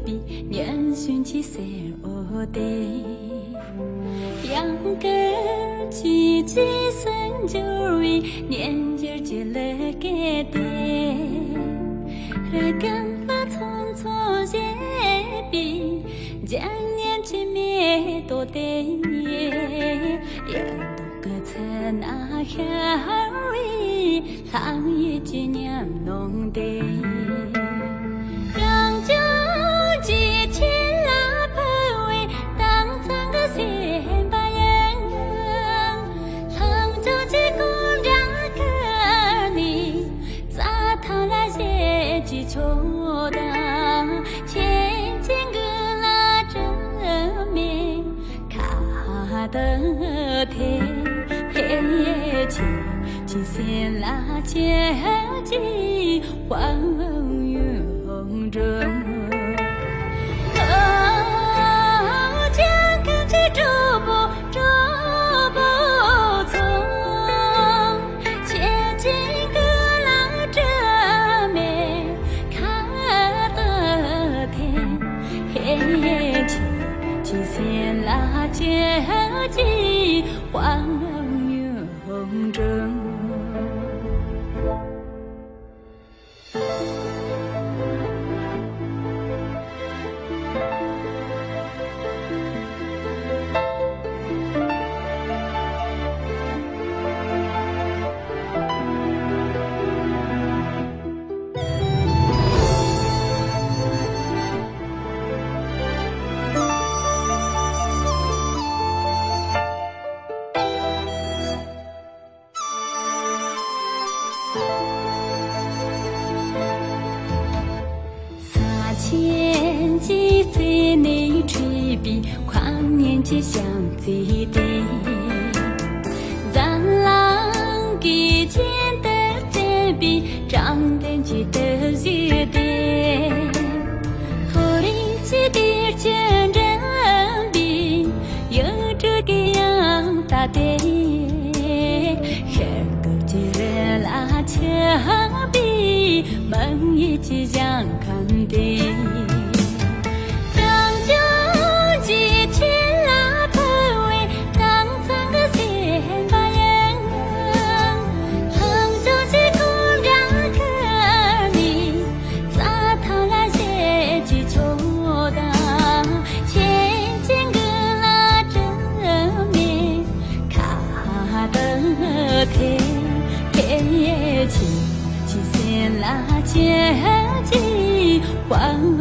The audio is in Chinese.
比年寻起谁而得？养个几几生就为年节节了给的，热干了匆匆些比将年前面多的也多个才那下为浪一几年弄的。的天黑起，几线拉结机黄云中。几黄云中。千机在内吹比跨年节相对的，咱郎给见的在比张灯节的热的，头里记的见人比有这个样大的，二个节日拉扯比梦一起讲看的。天起，几线拉结机黄。